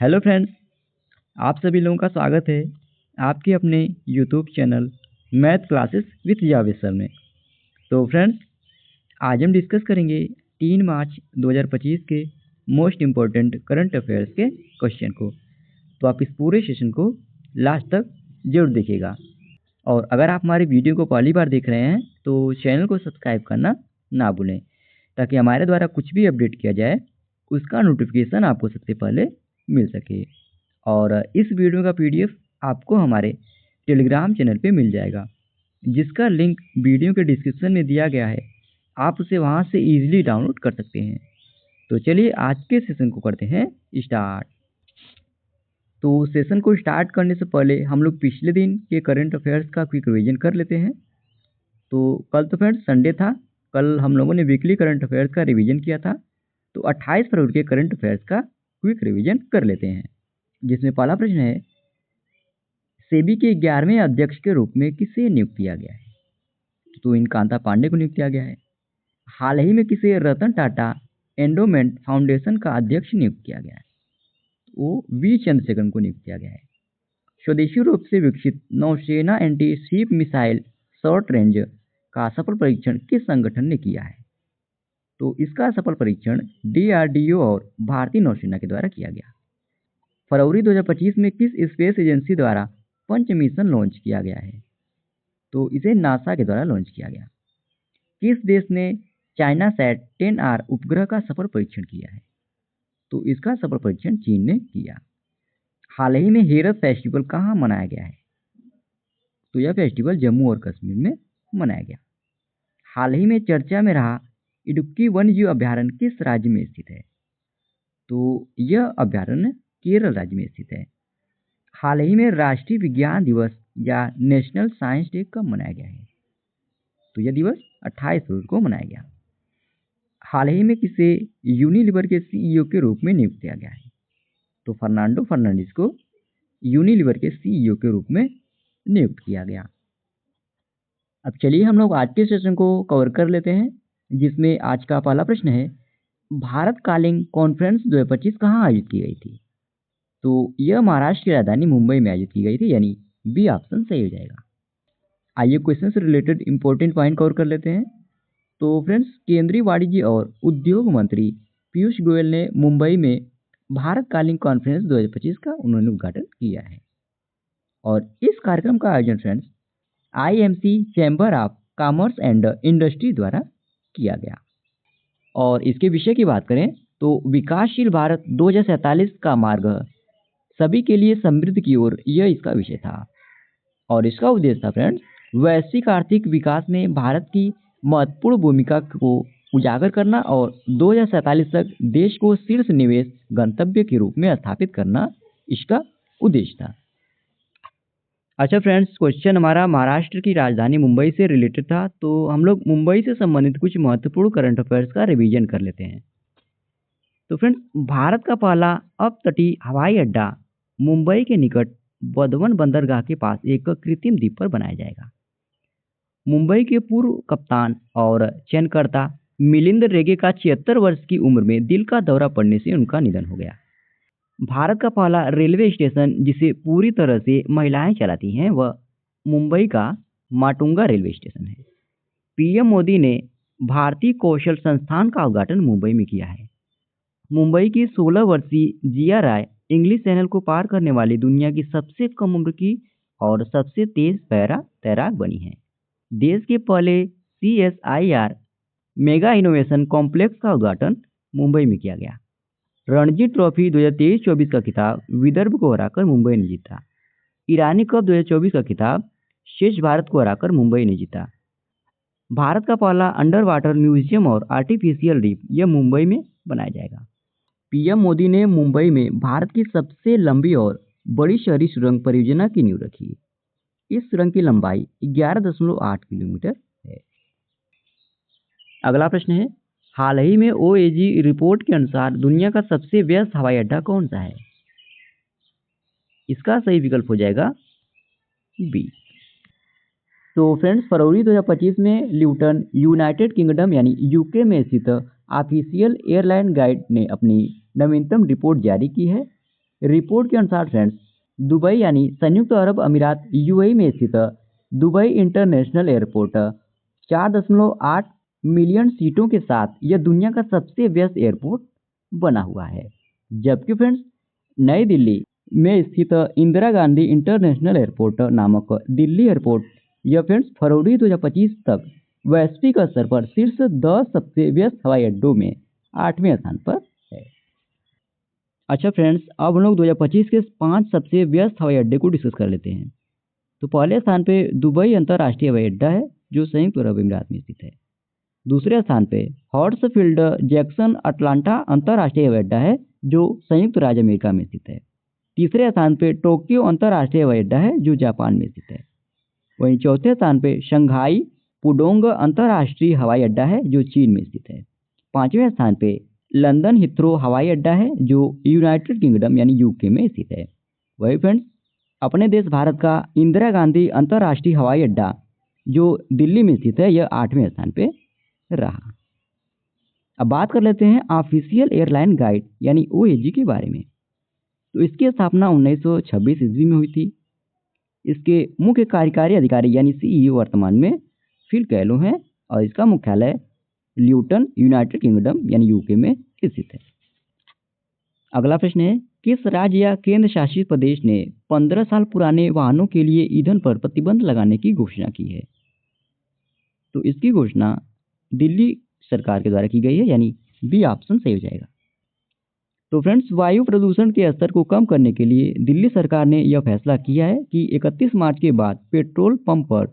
Hello friends, आप सभी लोगों का स्वागत है आपके अपने YouTube channel math classes with Javed sir में। तो फ्रेंड्स, आज हम डिस्कस करेंगे 3 मार्च 2025 के मोस्ट इम्पॉर्टेंट करंट अफेयर्स के क्वेश्चन को। तो आप इस पूरे सेशन को लास्ट तक जरूर देखिएगा। और अगर आप हमारे वीडियो को पहली बार देख रहे हैं तो चैनल को सब्सक्राइब करना ना भूलें, ताकि हमारे द्वारा कुछ भी अपडेट किया जाए उसका नोटिफिकेशन आपको सबसे पहले मिल सके। और इस वीडियो का पीडीएफ आपको हमारे टेलीग्राम चैनल पे मिल जाएगा, जिसका लिंक वीडियो के डिस्क्रिप्शन में दिया गया है। आप उसे वहां से इजीली डाउनलोड कर सकते हैं। तो चलिए आज के सेशन को करते हैं स्टार्ट। तो सेशन को स्टार्ट करने से पहले हम लोग पिछले दिन के करंट अफेयर्स का क्विक रिवीजन कर लेते हैं। तो कल तो फ्रेंड्स संडे था, कल हम लोगों ने वीकली करंट अफेयर्स का रिवीजन किया था। तो 28 फरवरी के करंट अफेयर्स का क्विक रिवीजन कर लेते हैं, जिसमें पहला प्रश्न है, सेबी के 11वें अध्यक्ष के रूप में किसे नियुक्त किया गया है? तो इन कांता पांडे को नियुक्त किया गया है। हाल ही में किसे रतन टाटा एंडोमेंट फाउंडेशन का अध्यक्ष नियुक्त किया गया है? वो वी चंद्रशेखरन को नियुक्त किया गया है। स्वदेशी रूप से विकसित नौसेना anti ship missile short range का सफल परीक्षण किस संगठन ने किया है? तो इसका सफल परीक्षण DRDO और भारतीय नौसेना के द्वारा किया गया। फरवरी 2025 में किस स्पेस एजेंसी द्वारा पंच मिशन लॉन्च किया गया है? तो इसे नासा के द्वारा लॉन्च किया गया। किस देश ने चाइना सैट 10R उपग्रह का सफल परीक्षण किया है? तो इसका सफल परीक्षण चीन ने किया। हाल ही में हेरत फेस्टिवल कहाँ मनाया गया है? तो यह फेस्टिवल जम्मू और कश्मीर में मनाया गया। हाल ही में चर्चा में रहा इडुक्की वन्यजीव अभ्यारण्य किस राज्य में स्थित है? तो यह अभ्यारण्य केरल राज्य में स्थित है। हाल ही में राष्ट्रीय विज्ञान दिवस या नेशनल साइंस डे कब मनाया गया है? तो यह दिवस 28 फरवरी को मनाया गया। हाल ही में किसे यूनिलीवर के CEO के रूप में नियुक्त किया गया है? तो फर्नांडो फर्नांडिस को यूनिलीवर के CEO के रूप में नियुक्त किया गया। अब चलिए हम लोग आज के सेशन को कवर कर लेते हैं, जिसमें आज का पहला प्रश्न है, भारतकालीन कॉन्फ्रेंस 2025 कहाँ आयोजित की गई थी? तो यह महाराष्ट्र की राजधानी मुंबई में आयोजित की गई थी, यानी बी ऑप्शन सही हो जाएगा। आइए क्वेश्चन से रिलेटेड इंपॉर्टेंट पॉइंट कवर कर लेते हैं। तो फ्रेंड्स, केंद्रीय वाणिज्य और उद्योग मंत्री पीयूष गोयल ने मुंबई में भारतकालीन कॉन्फ्रेंस 2025 का उन्होंने उद्घाटन किया है। और इस कार्यक्रम का आयोजन friends IMC chamber of commerce and industry द्वारा किया गया। और इसके विषय की बात करें तो विकासशील भारत 2047 का मार्ग सभी के लिए समृद्धि की ओर, यह इसका विषय था। और इसका उद्देश्य था फ्रेंड्स वैश्विक आर्थिक विकास में भारत की महत्वपूर्ण भूमिका को उजागर करना और 2047 तक देश को शीर्ष निवेश गंतव्य के रूप में स्थापित करना, इसका उद्देश्य था। अच्छा फ्रेंड्स, क्वेश्चन हमारा महाराष्ट्र की राजधानी मुंबई से रिलेटेड था। तो हम लोग मुंबई से संबंधित कुछ महत्वपूर्ण करंट अफेयर्स का रिवीजन कर लेते हैं। तो फ्रेंड्स, भारत का पहला अपतटीय हवाई अड्डा मुंबई के निकट बधवन बंदरगाह के पास एक कृत्रिम द्वीप पर बनाया जाएगा। मुंबई के पूर्व कप्तान और चयनकर्ता मिलिंद रेगे का 76 वर्ष की उम्र में दिल का दौरा पड़ने से उनका निधन हो गया। भारत का पहला रेलवे स्टेशन जिसे पूरी तरह से महिलाएं चलाती हैं, वह मुंबई का माटुंगा रेलवे स्टेशन है। PM मोदी ने भारतीय कौशल संस्थान का उद्घाटन मुंबई में किया है। मुंबई की 16 वर्षीय जिया राय इंग्लिश चैनल को पार करने वाली दुनिया की सबसे कम उम्र की और सबसे तेज पैरा तैराक बनी है। देश के पहले CSIR मेगा इनोवेशन कॉम्प्लेक्स का उद्घाटन मुंबई में किया गया। रणजी ट्रॉफी 2023-24 का खिताब विदर्भ को हराकर मुंबई ने जीता। ईरानी कप 2024 का खिताब शेष भारत को हराकर मुंबई ने जीता। भारत का पहला अंडर वाटर म्यूजियम और आर्टिफिशियल रीफ, यह मुंबई में बनाया जाएगा। PM मोदी ने मुंबई में भारत की सबसे लंबी और बड़ी शहरी सुरंग परियोजना की नींव रखी। इस सुरंग की लंबाई 11.8 किलोमीटर है। अगला प्रश्न है, हाल ही में OAG रिपोर्ट के अनुसार दुनिया का सबसे व्यस्त हवाई अड्डा कौन सा है? इसका सही विकल्प हो जाएगा B। तो फ्रेंड्स, फरवरी 2025 में ल्यूटन यूनाइटेड किंगडम यानी UK में स्थित ऑफिशियल एयरलाइन गाइड ने अपनी नवीनतम रिपोर्ट जारी की है। रिपोर्ट के अनुसार फ्रेंड्स, दुबई यानी संयुक्त अरब अमीरात यूएई में स्थित दुबई इंटरनेशनल एयरपोर्ट 4.8 मिलियन सीटों के साथ यह दुनिया का सबसे व्यस्त एयरपोर्ट बना हुआ है। जबकि फ्रेंड्स, नई दिल्ली में स्थित इंदिरा गांधी इंटरनेशनल एयरपोर्ट नामक दिल्ली एयरपोर्ट, यह फ्रेंड्स फरवरी 2025 तक वैश्विक स्तर पर शीर्ष 10 सबसे व्यस्त हवाई अड्डों में 8वें स्थान पर है। अच्छा फ्रेंड्स, अब हम लोग 2025 के 5 सबसे व्यस्त हवाई अड्डे को डिस्कस कर लेते हैं। तो पहले स्थान पे दुबई अंतर्राष्ट्रीय हवाई अड्डा है जो संयुक्त अरब अमीरात में स्थित है। दूसरे स्थान पे हॉर्ट्सफील्ड जैक्सन अटलांटा अंतर्राष्ट्रीय हवाई अड्डा है जो संयुक्त राज्य अमेरिका में स्थित है। तीसरे स्थान पे टोक्यो अंतर्राष्ट्रीय हवाई अड्डा है जो जापान में स्थित है। वहीं चौथे स्थान पे शंघाई पुडोंग अंतर्राष्ट्रीय हवाई अड्डा है जो चीन में स्थित है। पांचवें स्थान पे लंदन हिथ्रो हवाई अड्डा है जो यूनाइटेड किंगडम यानी यूके में स्थित है। वही फ्रेंड्स, अपने देश भारत का इंदिरा गांधी अंतर्राष्ट्रीय हवाई अड्डा जो दिल्ली में स्थित है, यह 8वें स्थान पे रहा। अब बात कर लेते हैं ऑफिशियल एयरलाइन गाइड यानी ओएजी के बारे में। तो इसकी स्थापना 1926 ईस्वी में हुई थी। इसके मुख्य कार्यकारी अधिकारी यानी सीईओ वर्तमान में फिल कैलो हैं और इसका मुख्यालय ल्यूटन यूनाइटेड किंगडम यानी यूके में स्थित है। अगला प्रश्न है, किस राज्य या केंद्र शासित प्रदेश ने 15 साल पुराने वाहनों के लिए ईंधन पर प्रतिबंध लगाने की घोषणा की है? तो इसकी घोषणा दिल्ली सरकार के द्वारा की गई है, यानी बी ऑप्शन सही हो जाएगा। तो फ्रेंड्स, वायु प्रदूषण के स्तर को कम करने के लिए दिल्ली सरकार ने यह फैसला किया है कि 31 मार्च के बाद पेट्रोल पंप पर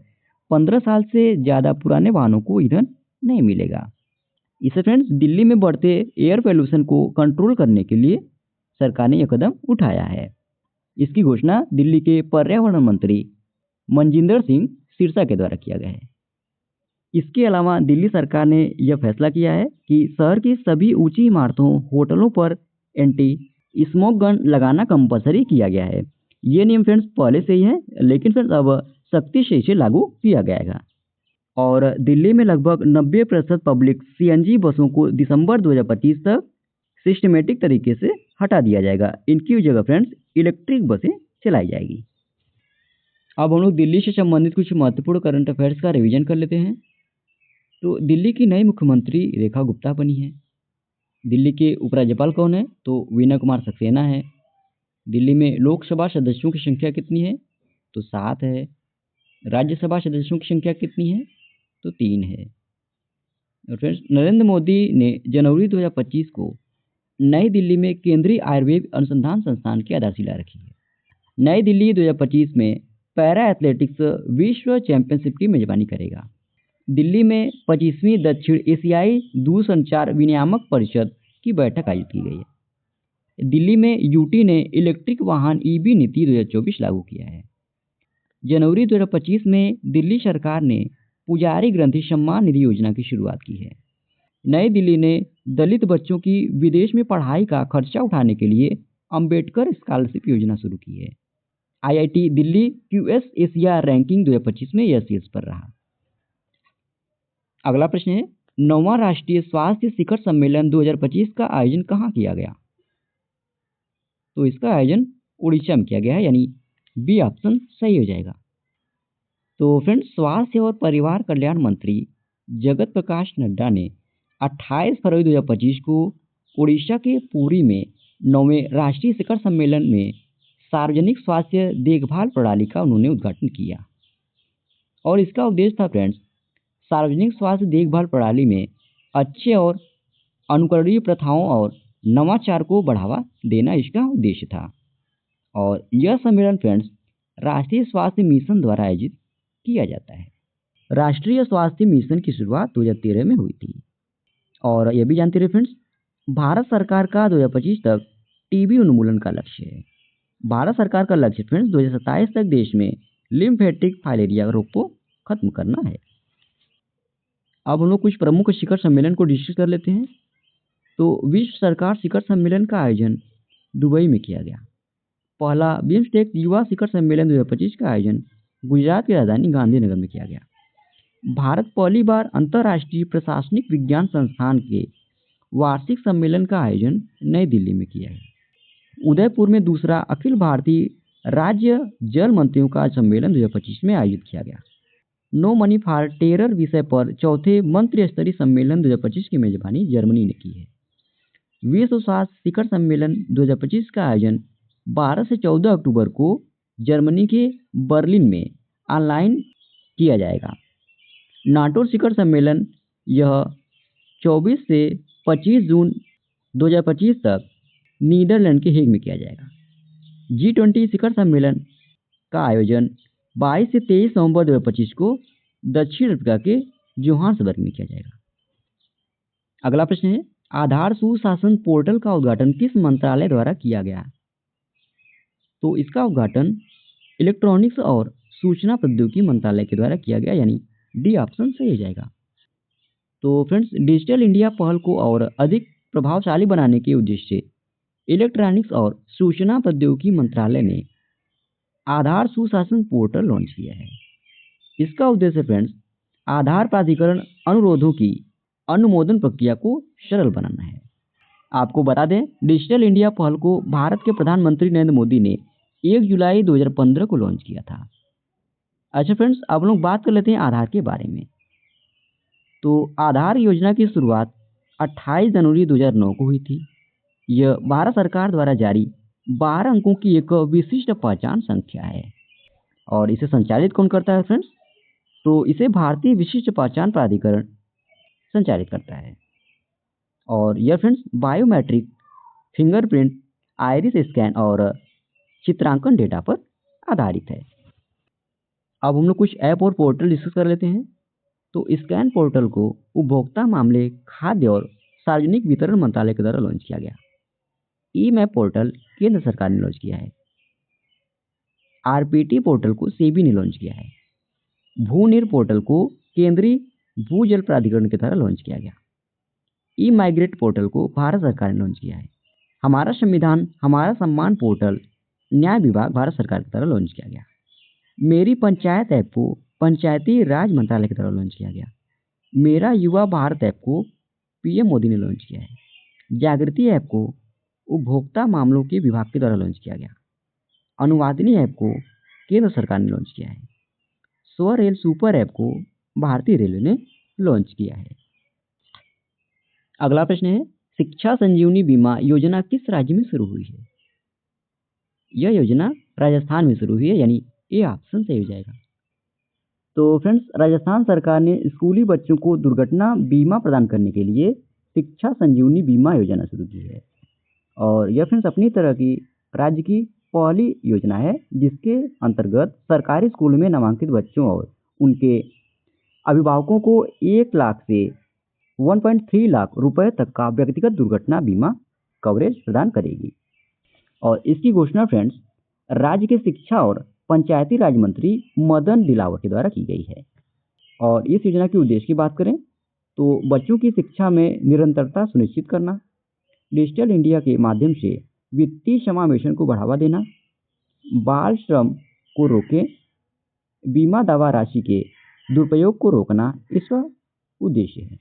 15 साल से ज़्यादा पुराने वाहनों को ईंधन नहीं मिलेगा। इससे फ्रेंड्स, दिल्ली में बढ़ते एयर पोल्यूशन को कंट्रोल करने के लिए सरकार ने यह कदम उठाया है। इसकी घोषणा दिल्ली के पर्यावरण मंत्री मनजिंदर सिंह सिरसा के द्वारा किया गया है। इसके अलावा दिल्ली सरकार ने यह फैसला किया है कि शहर की सभी ऊंची इमारतों, होटलों पर एंटी स्मोक गन लगाना कंपलसरी किया गया है। ये नियम फ्रेंड्स पहले से ही है, लेकिन फ्रेंड्स अब सख्ती से इसे लागू किया गया। और दिल्ली में लगभग 90% पब्लिक सीएनजी बसों को दिसंबर 2025 तक सिस्टमेटिक तरीके से हटा दिया जाएगा। इनकी जगह फ्रेंड्स इलेक्ट्रिक बसें चलाई जाएगी। अब हम लोग दिल्ली से संबंधित कुछ महत्वपूर्ण करंट अफेयर्स का रिवीजन कर लेते हैं। तो दिल्ली की नई मुख्यमंत्री रेखा गुप्ता बनी है। दिल्ली के उपराज्यपाल कौन है? तो विनय कुमार सक्सेना है। दिल्ली में लोकसभा सदस्यों की संख्या कितनी है? तो 7 है। राज्यसभा सदस्यों की संख्या कितनी है? तो 3 है। और फ्रेंड्स, नरेंद्र मोदी ने जनवरी 2025 को नई दिल्ली में केंद्रीय आयुर्वेद अनुसंधान संस्थान की आधारशिला रखी है। नई दिल्ली 2025 में पैरा एथलेटिक्स विश्व चैंपियनशिप की मेजबानी करेगा। दिल्ली में 25वीं दक्षिण एशियाई दूरसंचार विनियामक परिषद की बैठक आयोजित की गई है। दिल्ली में यूटी ने इलेक्ट्रिक वाहन ईवी नीति 2024 लागू किया है। जनवरी 2025 में दिल्ली सरकार ने पुजारी ग्रंथि सम्मान निधि योजना की शुरुआत की है। नई दिल्ली ने दलित बच्चों की विदेश में पढ़ाई का खर्चा उठाने के लिए अंबेडकर स्कॉलरशिप योजना शुरू की है। IIT Delhi QS Asia ranking 2025 में यह शीर्ष पर रहा। अगला प्रश्न है, 9वां राष्ट्रीय स्वास्थ्य शिखर सम्मेलन 2025 का आयोजन कहाँ किया गया? तो इसका आयोजन उड़ीसा में किया गया है, यानी बी ऑप्शन सही हो जाएगा। तो फ्रेंड्स, स्वास्थ्य और परिवार कल्याण मंत्री जगत प्रकाश नड्डा ने 28 फरवरी 2025 को उड़ीसा के पुरी में 9वें राष्ट्रीय शिखर सम्मेलन में सार्वजनिक स्वास्थ्य देखभाल प्रणाली का उन्होंने उद्घाटन किया। और इसका उद्देश्य था फ्रेंड्स, सार्वजनिक स्वास्थ्य देखभाल प्रणाली में अच्छे और अनुकरणीय प्रथाओं और नवाचार को बढ़ावा देना इसका उद्देश्य था। और यह सम्मेलन फ्रेंड्स राष्ट्रीय स्वास्थ्य मिशन द्वारा आयोजित किया जाता है। राष्ट्रीय स्वास्थ्य मिशन की शुरुआत 2013 में हुई थी। और यह भी जानते रहे फ्रेंड्स, भारत सरकार का 2025 तक टीबी उन्मूलन का लक्ष्य है। भारत सरकार का लक्ष्य फ्रेंड्स 2027 तक देश में लिम्फेटिक फाइलेरिया रोग को खत्म करना है। अब हम लोग कुछ प्रमुख शिखर सम्मेलन को डिस्कस कर लेते हैं। तो विश्व सरकार शिखर सम्मेलन का आयोजन दुबई में किया गया। पहला बिम्स्टेक युवा शिखर सम्मेलन 2025 का आयोजन गुजरात की राजधानी गांधीनगर में किया गया। भारत पहली बार अंतर्राष्ट्रीय प्रशासनिक विज्ञान संस्थान के वार्षिक सम्मेलन का आयोजन नई दिल्ली में किया है। उदयपुर में दूसरा अखिल भारतीय राज्य जल मंत्रियों का सम्मेलन 2025 में आयोजित किया गया। नो मनी फॉर टेरर विषय पर चौथे मंत्री स्तरीय सम्मेलन 2025 की मेजबानी जर्मनी ने की है। विश्व स्वास्थ्य शिखर सम्मेलन 2025 का आयोजन 12 से 14 अक्टूबर को जर्मनी के बर्लिन में ऑनलाइन किया जाएगा। नाटो शिखर सम्मेलन यह 24 से 25 जून 2025 तक नीदरलैंड के हेग में किया जाएगा। G20 शिखर सम्मेलन का आयोजन 22 से 23 नवंबर 2025 को दक्षिण अफ्रीका के जोहान्सबर्ग में किया जाएगा। अगला प्रश्न है, आधार सुशासन पोर्टल का उद्घाटन किस मंत्रालय द्वारा किया गया? तो इसका उद्घाटन इलेक्ट्रॉनिक्स और सूचना प्रौद्योगिकी मंत्रालय के द्वारा किया गया, यानी डी ऑप्शन सही हो जाएगा। तो फ्रेंड्स, डिजिटल इंडिया पहल को और अधिक प्रभावशाली बनाने के उद्देश्य से इलेक्ट्रॉनिक्स और सूचना प्रौद्योगिकी मंत्रालय ने आधार सुशासन पोर्टल लॉन्च किया है। इसका उद्देश्य फ्रेंड्स, आधार प्राधिकरण अनुरोधों की अनुमोदन प्रक्रिया को सरल बनाना है। आपको बता दें, डिजिटल इंडिया पहल को भारत के प्रधानमंत्री नरेंद्र मोदी ने 1 जुलाई 2015 को लॉन्च किया था। अच्छा फ्रेंड्स, अब हम लोग बात कर लेते हैं आधार के बारे में। तो आधार योजना की शुरुआत 28 जनवरी 2009 को हुई थी। यह भारत सरकार द्वारा जारी 12 अंकों की एक विशिष्ट पहचान संख्या है। और इसे संचालित कौन करता है फ्रेंड्स? तो इसे भारतीय विशिष्ट पहचान प्राधिकरण संचालित करता है। और यह friends biometric, fingerprint, iris scan और चित्रांकन डेटा पर आधारित है। अब हम लोग कुछ ऐप और पोर्टल डिस्कस कर लेते हैं। तो स्कैन पोर्टल को उपभोक्ता मामले, खाद्य और सार्वजनिक वितरण मंत्रालय के द्वारा लॉन्च किया गया। ई मैप पोर्टल केंद्र सरकार ने लॉन्च किया है। आरपीटी पोर्टल को सेबी ने लॉन्च किया है। भूनिर पोर्टल को केंद्रीय भूजल प्राधिकरण के द्वारा लॉन्च किया गया। ई माइग्रेट पोर्टल को भारत सरकार ने लॉन्च किया है। हमारा संविधान हमारा सम्मान पोर्टल न्याय विभाग भारत सरकार के द्वारा लॉन्च किया गया। मेरी पंचायत ऐप को पंचायती राज मंत्रालय के द्वारा लॉन्च किया गया। मेरा युवा भारत ऐप को पीएम मोदी ने लॉन्च किया है। जागृति ऐप को उपभोक्ता मामलों के विभाग के द्वारा लॉन्च किया गया। अनुवादिनी ऐप को केंद्र सरकार ने लॉन्च किया है। स्वरेल सुपर ऐप को भारतीय रेलवे ने लॉन्च किया है। अगला प्रश्न है, शिक्षा संजीवनी बीमा योजना किस राज्य में शुरू हुई है? यह योजना राजस्थान में शुरू हुई है, यानी ए ऑप्शन सही हो जाएगा। तो फ्रेंड्स, राजस्थान सरकार ने स्कूली बच्चों को दुर्घटना बीमा प्रदान करने के लिए शिक्षा संजीवनी बीमा योजना शुरू की है। और यह फ्रेंड्स अपनी तरह की राज्य की पहली योजना है जिसके अंतर्गत सरकारी स्कूल में नामांकित बच्चों और उनके अभिभावकों को 1 लाख से 1.3 लाख रुपए तक का व्यक्तिगत दुर्घटना बीमा कवरेज प्रदान करेगी। और इसकी घोषणा फ्रेंड्स राज्य के शिक्षा और पंचायती राज मंत्री मदन दिलावर के द्वारा की गई है। और इस योजना के उद्देश्य की बात करें तो बच्चों की शिक्षा में निरंतरता सुनिश्चित करना, डिजिटल इंडिया के माध्यम से वित्तीय समावेशन को बढ़ावा देना, बाल श्रम को रोकें, बीमा दावा राशि के दुरुपयोग को रोकना इसका उद्देश्य है।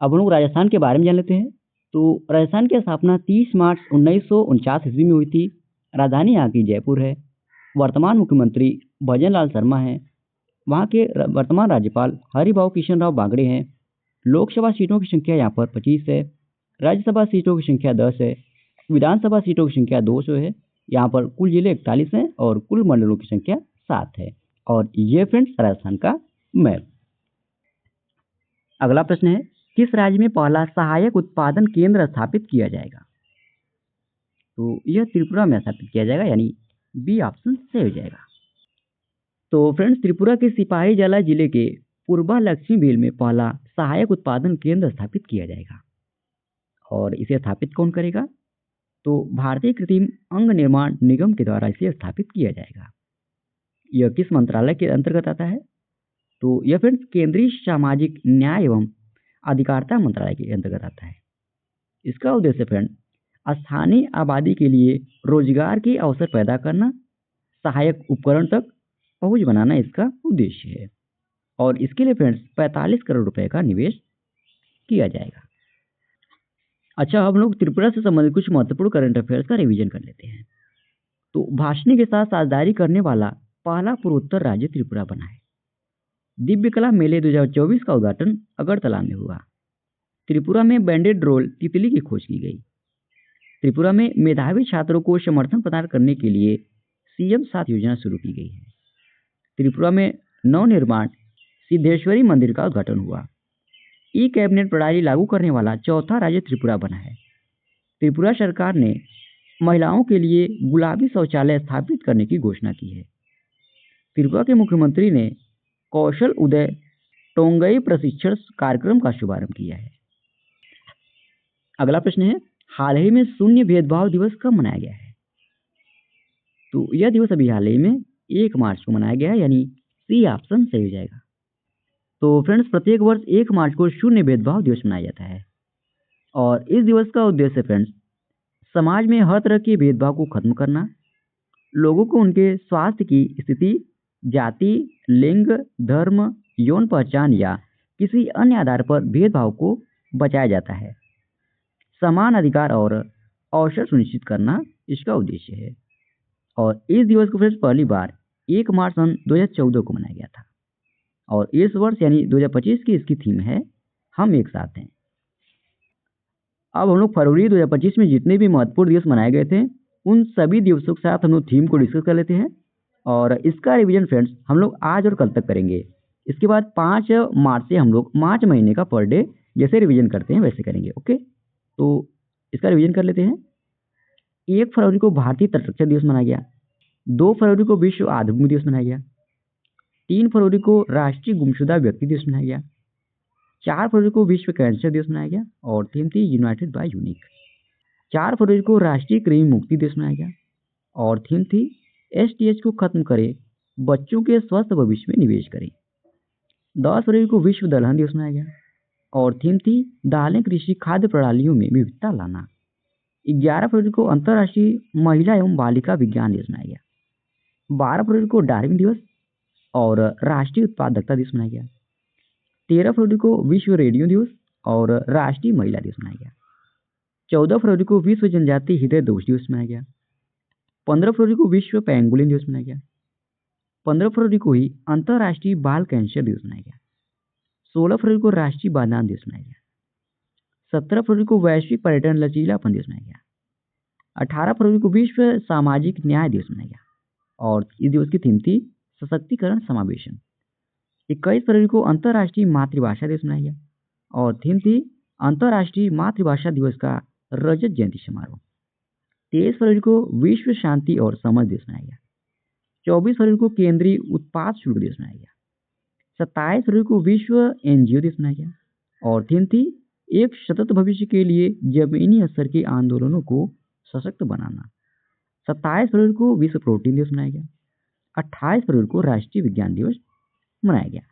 अब हम लोग राजस्थान के बारे में जान लेते हैं। तो राजस्थान की स्थापना 30 मार्च 1949 ईस्वी में हुई थी। राजधानी यहाँ की जयपुर है। वर्तमान मुख्यमंत्री भजन लाल शर्मा हैं। वहाँ के वर्तमान राज्यपाल हरिभाऊ किशन राव बागड़े हैं। लोकसभा सीटों की संख्या यहाँ पर 25 है। राज्यसभा सीटों की संख्या 10 है। विधानसभा सीटों की संख्या 200 है। यहाँ पर कुल जिले 41 हैं और कुल मंडलों की संख्या 7 है। और ये फ्रेंड्स राजस्थान का मैप। अगला प्रश्न है, किस राज्य में पहला सहायक उत्पादन केंद्र स्थापित किया जाएगा? तो यह त्रिपुरा में स्थापित किया जाएगा, यानी बी ऑप्शन सही हो जाएगा। तो फ्रेंड्स, त्रिपुरा के सिपाहीजला जिले के पूर्वा लक्ष्मी भेल में पहला सहायक उत्पादन केंद्र स्थापित किया जाएगा। और इसे स्थापित कौन करेगा? तो भारतीय कृत्रिम अंग निर्माण निगम के द्वारा इसे स्थापित किया जाएगा। यह किस मंत्रालय के अंतर्गत आता है? तो यह फ्रेंड्स केंद्रीय सामाजिक न्याय एवं अधिकारिता मंत्रालय के अंतर्गत आता है। इसका उद्देश्य फ्रेंड स्थानीय आबादी के लिए रोजगार के अवसर पैदा करना, सहायक उपकरण तक पहुंच बनाना इसका उद्देश्य है। और इसके लिए फ्रेंड्स 45 करोड़ रुपए का निवेश किया जाएगा। अच्छा, हम लोग त्रिपुरा से संबंधित कुछ महत्वपूर्ण करंट अफेयर्स का रिवीजन कर लेते हैं। तो भाषणी के साथ साझेदारी करने वाला पहला पूर्वोत्तर राज्य त्रिपुरा बना है। दिव्य कला मेले 2024 का उद्घाटन अगरतला में हुआ। त्रिपुरा में बैंडेड रोल तितली की खोज की गई। त्रिपुरा में मेधावी छात्रों को समर्थन प्रदान करने के लिए सीएम साथ योजना शुरू की गई है। त्रिपुरा में नवनिर्माण सिद्धेश्वरी मंदिर का उद्घाटन हुआ। ई कैबिनेट प्रणाली लागू करने वाला चौथा राज्य त्रिपुरा बना है। त्रिपुरा सरकार ने महिलाओं के लिए गुलाबी शौचालय स्थापित करने की घोषणा की है। त्रिपुरा के मुख्यमंत्री ने कौशल उदय टोंगई प्रशिक्षण कार्यक्रम का शुभारंभ किया है। अगला प्रश्न है, हाल ही में शून्य भेदभाव दिवस कब मनाया गया है? तो यह दिवस अभी हाल ही में 1 मार्च को मनाया गया है, यानी सी ऑप्शन सही हो जाएगा। तो फ्रेंड्स, प्रत्येक वर्ष 1 मार्च को शून्य भेदभाव दिवस मनाया जाता है और इस दिवस का उद्देश्य फ्रेंड्स समाज में हर तरह के भेदभाव को खत्म करना, लोगों को उनके स्वास्थ्य की स्थिति, जाति, लिंग, धर्म, यौन पहचान या किसी अन्य आधार पर भेदभाव को बचाया जाता है। समान अधिकार और अवसर सुनिश्चित करना इसका उद्देश्य है और इस दिवस को फ्रेंड्स पहली बार 1 मार्च सन 2014 को मनाया गया था और इस वर्ष यानी 2025 की इसकी थीम है हम एक साथ हैं। अब हम लोग फरवरी 2025 में जितने भी महत्वपूर्ण दिवस मनाए गए थे उन सभी दिवसों के साथ हम लोग थीम को डिस्कस कर लेते हैं और इसका रिवीजन फ्रेंड्स हम लोग आज और कल तक करेंगे। इसके बाद 5 मार्च से हम लोग मार्च महीने का पर डे जैसे रिवीजन करते हैं वैसे करेंगे। ओके, तो इसका रिवीजन कर लेते हैं। 1 फरवरी को भारतीय तटरक्षक दिवस मनाया गया। 2 फरवरी को विश्व आध्यात्मिक दिवस मनाया गया। 3 फरवरी को राष्ट्रीय गुमशुदा व्यक्ति दिवस मनाया गया। 4 फरवरी को विश्व कैंसर दिवस मनाया गया और थीम थी यूनाइटेड बाय यूनिक। 4 फरवरी को राष्ट्रीय कृमि मुक्ति दिवस मनाया गया और थीम थी एसटीएच को खत्म करें, बच्चों के स्वस्थ भविष्य में निवेश करें। 10 फरवरी को विश्व दलहन दिवस मनाया गया और थीम थी दालें कृषि खाद्य प्रणालियों में विविधता लाना। 11 फरवरी को अंतर्राष्ट्रीय महिला एवं बालिका विज्ञान दिवस मनाया गया। 12 फरवरी को डार्विन दिवस और राष्ट्रीय उत्पादकता दिवस मनाया गया। 13 फरवरी को विश्व रेडियो दिवस और राष्ट्रीय महिला दिवस मनाया गया। 14 फरवरी को विश्व जनजातीय हृदय दोष दिवस मनाया गया। 15 फरवरी को विश्व पेंगुलिन दिवस मनाया गया। 15 फरवरी को ही अंतर्राष्ट्रीय बाल कैंसर दिवस मनाया गया। 16 फरवरी को राष्ट्रीय बागवान दिवस मनाया गया। 17 फरवरी को वैश्विक पर्यटन लचीलापन दिवस मनाया गया। 18 फरवरी को विश्व सामाजिक न्याय दिवस मनाया गया और इस दिवस की थीम थी सशक्तिकरण समावेशन। 21 फरवरी को अंतर्राष्ट्रीय मातृभाषा दिवस मनाया गया और थीम थी अंतर्राष्ट्रीय मातृभाषा दिवस का रजत जयंती समारोह। 23 फरवरी को विश्व शांति और समझ दिवस मनाया गया। 24 फरवरी को केंद्रीय उत्पाद शुल्क दिवस मनाया गया। 27 फरवरी को विश्व एनजीओ दिवस मनाया गया और थीम थी एक सतत भविष्य के लिए जमीनी स्तर के आंदोलनों को सशक्त बनाना। 27 फरवरी को विश्व प्रोटीन दिवस मनाया गया। 28 फरवरी को राष्ट्रीय विज्ञान दिवस मनाया गया।